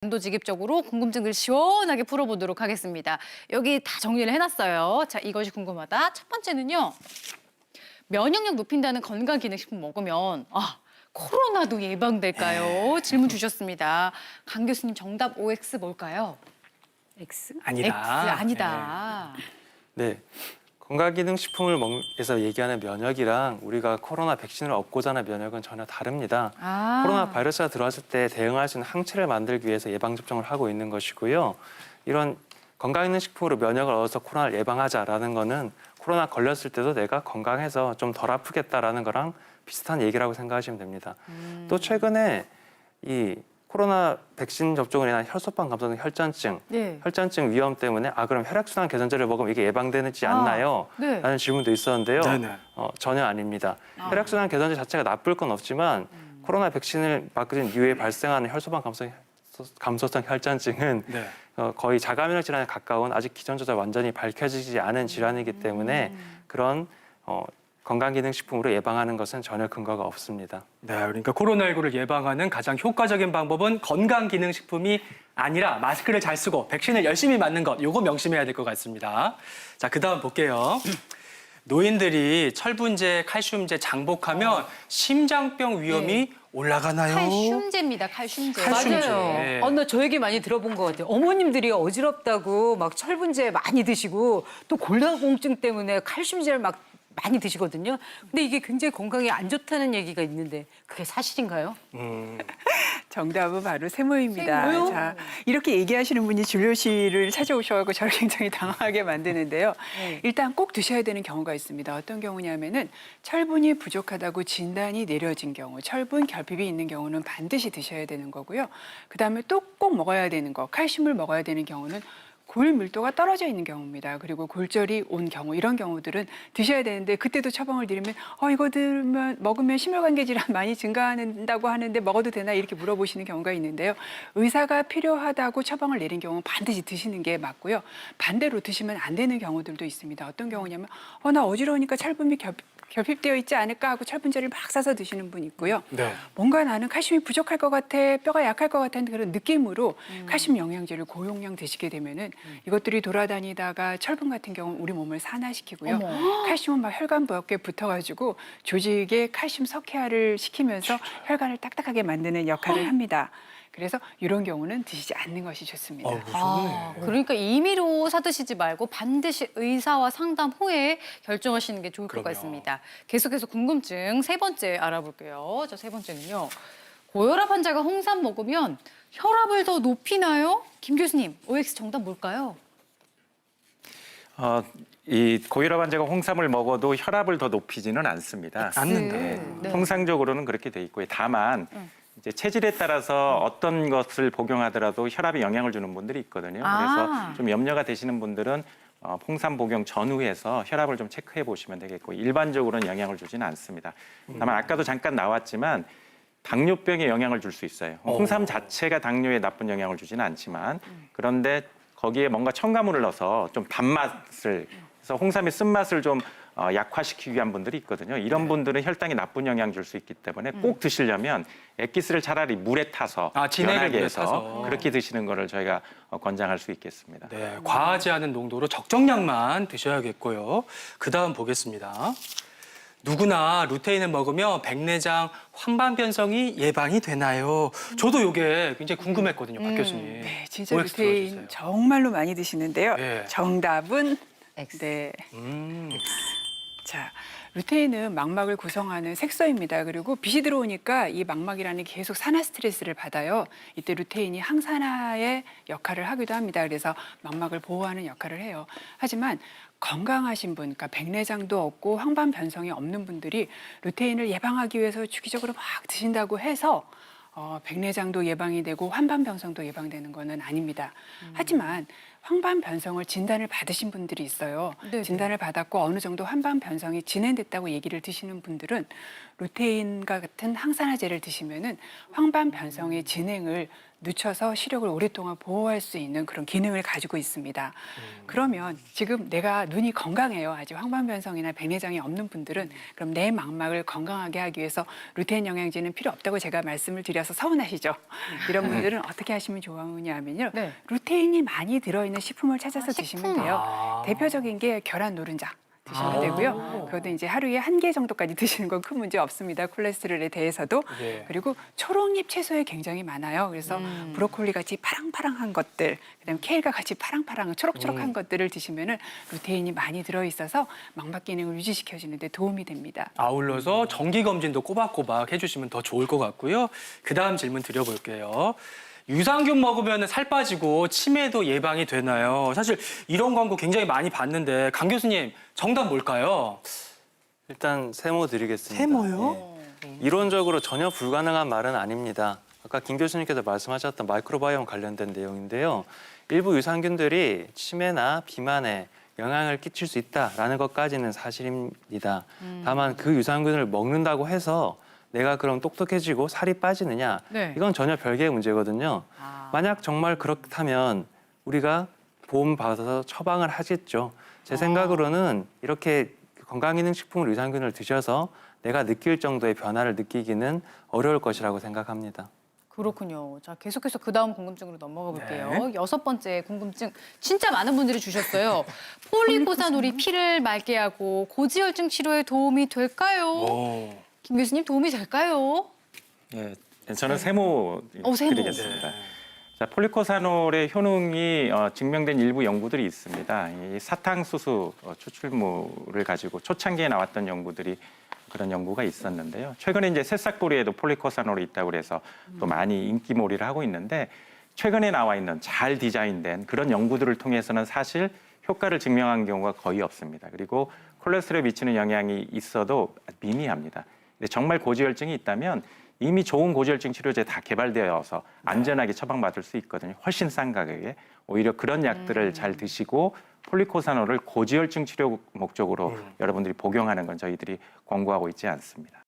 단도직입적으로 궁금증을 시원하게 풀어보도록 하겠습니다. 여기 다 정리를 해놨어요. 자, 이것이 궁금하다. 첫 번째는요. 면역력 높인다는 건강기능식품 먹으면 코로나도 예방될까요? 질문 주셨습니다. 강 교수님 정답 OX 뭘까요? X? 아니다. X 아니다. 네. 건강기능식품을 먹에서 얘기하는 면역이랑 우리가 코로나 백신을 얻고자 하는 면역은 전혀 다릅니다. 코로나 바이러스가 들어왔을 때 대응할 수 있는 항체를 만들기 위해서 예방접종을 하고 있는 것이고요. 이런 건강기능식품으로 면역을 얻어서 코로나를 예방하자라는 거는 코로나 걸렸을 때도 내가 건강해서 좀 덜 아프겠다라는 거랑 비슷한 얘기라고 생각하시면 됩니다. 또 최근에 이 코로나 백신 접종으로 인한 혈소판 감소성 혈전증, 혈전증 위험 때문에 그럼 혈액순환 개선제를 먹으면 이게 예방되지 않나요? 라는 질문도 있었는데요. 전혀 아닙니다. 혈액순환 개선제 자체가 나쁠 건 없지만 코로나 백신을 맞은 이후에 발생하는 혈소판 감소성 혈전증은 거의 자가면역 질환에 가까운 아직 기전조차 완전히 밝혀지지 않은 질환이기 때문에 그런 건강기능식품으로 예방하는 것은 전혀 근거가 없습니다. 네, 그러니까 코로나19를 예방하는 가장 효과적인 방법은 건강기능식품이 아니라 마스크를 잘 쓰고 백신을 열심히 맞는 것, 요거 명심해야 될 것 같습니다. 자, 그다음 볼게요. 노인들이 철분제, 칼슘제 장복하면 심장병 위험이 올라가나요? 칼슘제입니다. 칼슘제. 칼슘제. 맞아요. 나 저 얘기 많이 들어본 것 같아요. 어머님들이 어지럽다고 막 철분제 많이 드시고 또 골다공증 때문에 칼슘제를 막 많이 드시거든요. 근데 이게 굉장히 건강에 안 좋다는 얘기가 있는데 그게 사실인가요? 정답은 바로 세모입니다. 세모요? 자, 이렇게 얘기하시는 분이 진료실을 찾아오셔서 저를 굉장히 당황하게 만드는데요. 일단 꼭 드셔야 되는 경우가 있습니다. 어떤 경우냐면은 철분이 부족하다고 진단이 내려진 경우, 철분 결핍이 있는 경우는 반드시 드셔야 되는 거고요. 그다음에 또 꼭 먹어야 되는 거, 칼슘을 먹어야 되는 경우는 골 밀도가 떨어져 있는 경우입니다. 그리고 골절이 온 경우, 이런 경우들은 드셔야 되는데 그때도 처방을 드리면 이거 먹으면 심혈관계 질환 많이 증가한다고 하는데 먹어도 되나 이렇게 물어보시는 경우가 있는데요. 의사가 필요하다고 처방을 내린 경우는 반드시 드시는 게 맞고요. 반대로 드시면 안 되는 경우들도 있습니다. 어떤 경우냐면 나 어지러우니까 철분이 결핍되어 있지 않을까 하고 철분제를 막 사서 드시는 분 있고요. 뭔가 나는 칼슘이 부족할 것 같아, 뼈가 약할 것 같다는 그런 느낌으로 칼슘 영양제를 고용량 드시게 되면은 이것들이 돌아다니다가 철분 같은 경우는 우리 몸을 산화시키고요. 칼슘은 막 혈관벽에 붙어가지고 조직에 칼슘 석회화를 시키면서 혈관을 딱딱하게 만드는 역할을 합니다. 그래서 이런 경우는 드시지 않는 것이 좋습니다. 그러니까 임의로 사드시지 말고 반드시 의사와 상담 후에 결정하시는 게 좋을 것 같습니다. 계속해서 궁금증 세 번째 알아볼게요. 자, 세 번째는요. 고혈압 환자가 홍삼 먹으면 혈압을 더 높이나요? 김 교수님, OX 정답 뭘까요? 이 고혈압 환자가 홍삼을 먹어도 혈압을 더 높이지는 않습니다. 않는다. 통상적으로는 그렇게 돼 있고요. 다만 이제 체질에 따라서 어떤 것을 복용하더라도 혈압에 영향을 주는 분들이 있거든요. 그래서 좀 염려가 되시는 분들은 홍삼 복용 전후에서 혈압을 좀 체크해 보시면 되겠고 일반적으로는 영향을 주지는 않습니다. 다만 아까도 잠깐 나왔지만 당뇨병에 영향을 줄 수 있어요. 홍삼 자체가 당뇨에 나쁜 영향을 주지는 않지만 그런데 거기에 뭔가 첨가물을 넣어서 좀 단맛을 그래서 홍삼의 쓴맛을 좀 약화시키기 위한 분들이 있거든요. 이런 분들은 혈당에 나쁜 영향 줄 수 있기 때문에 꼭 드시려면 액기스를 차라리 물에 타서 연하게 해서 그렇게 드시는 거를 저희가 권장할 수 있겠습니다. 네, 과하지 않은 농도로 적정량만 드셔야겠고요. 그다음 보겠습니다. 누구나 루테인을 먹으면 백내장 황반 변성이 예방이 되나요? 저도 이게 굉장히 궁금했거든요, 박 교수님. 네, 진짜 OX 루테인 들어주세요. 정말로 많이 드시는데요. 네. 정답은 X. 네. 자, 루테인은 망막을 구성하는 색소입니다. 그리고 빛이 들어오니까 이 망막이라는 게 계속 산화 스트레스를 받아요. 이때 루테인이 항산화의 역할을 하기도 합니다. 그래서 망막을 보호하는 역할을 해요. 하지만 건강하신 분, 그러니까 백내장도 없고 황반 변성이 없는 분들이 루테인을 예방하기 위해서 주기적으로 막 드신다고 해서 백내장도 예방이 되고 황반 변성도 예방되는 거는 아닙니다. 하지만 황반 변성을 진단을 받으신 분들이 있어요. 진단을 받았고 어느 정도 황반 변성이 진행됐다고 얘기를 드시는 분들은 루테인과 같은 항산화제를 드시면은 황반 변성의 진행을 늦춰서 시력을 오랫동안 보호할 수 있는 그런 기능을 가지고 있습니다. 그러면 지금 내가 눈이 건강해요. 아직 황반변성이나 백내장이 없는 분들은 그럼 내 망막을 건강하게 하기 위해서 루테인 영양제는 필요 없다고 제가 말씀을 드려서 서운하시죠. 이런 분들은 어떻게 하시면 좋으냐면요. 네. 루테인이 많이 들어있는 식품을 찾아서 식품. 드시면 돼요. 대표적인 게 계란 노른자. 드시면 되고요. 그것도 이제 하루에 1개 정도까지 드시는 건 큰 문제 없습니다. 콜레스테롤에 대해서도. 예. 그리고 초록잎 채소에 굉장히 많아요. 그래서 브로콜리 같이 파랑파랑한 것들, 그다음에 케일과 같이 파랑파랑 초록초록한 것들을 드시면은 루테인이 많이 들어 있어서 망막 기능을 유지시켜 주는 데 도움이 됩니다. 아울러서 정기 검진도 꼬박꼬박 해주시면 더 좋을 것 같고요. 그 다음 질문 드려볼게요. 유산균 먹으면 살 빠지고 치매도 예방이 되나요? 사실 이런 광고 굉장히 많이 봤는데 강 교수님 정답 뭘까요? 일단 세모 드리겠습니다. 세모요? 예. 이론적으로 전혀 불가능한 말은 아닙니다. 아까 김 교수님께서 말씀하셨던 마이크로바이옴 관련된 내용인데요. 일부 유산균들이 치매나 비만에 영향을 끼칠 수 있다라는 것까지는 사실입니다. 다만 그 유산균을 먹는다고 해서 내가 그럼 똑똑해지고 살이 빠지느냐? 네. 이건 전혀 별개의 문제거든요. 만약 정말 그렇다면 우리가 보험 받아서 처방을 하겠죠. 제 생각으로는 이렇게 건강기능식품으로 유산균을 드셔서 내가 느낄 정도의 변화를 느끼기는 어려울 것이라고 생각합니다. 그렇군요. 자, 계속해서 그 다음 궁금증으로 넘어가 볼게요. 6번째 궁금증 진짜 많은 분들이 주셨어요. 폴리코사놀이 피를 맑게 하고 고지혈증 치료에 도움이 될까요? 김 교수님 도움이 될까요? 예, 저는 세모 세모. 드리겠습니다. 자, 폴리코사놀의 효능이 증명된 일부 연구들이 있습니다. 이 사탕수수 추출물을 가지고 초창기에 나왔던 연구들이 그런 연구가 있었는데요. 최근에 이제 새싹보리에도 폴리코사놀이 있다고 그래서 또 많이 인기몰이를 하고 있는데 최근에 나와 있는 잘 디자인된 그런 연구들을 통해서는 사실 효과를 증명한 경우가 거의 없습니다. 그리고 콜레스테롤에 미치는 영향이 있어도 미미합니다. 근데 정말 고지혈증이 있다면 이미 좋은 고지혈증 치료제 다 개발되어서 안전하게 처방받을 수 있거든요. 훨씬 싼 가격에. 오히려 그런 약들을 잘 드시고 폴리코사놀을 고지혈증 치료 목적으로 여러분들이 복용하는 건 저희들이 권고하고 있지 않습니다.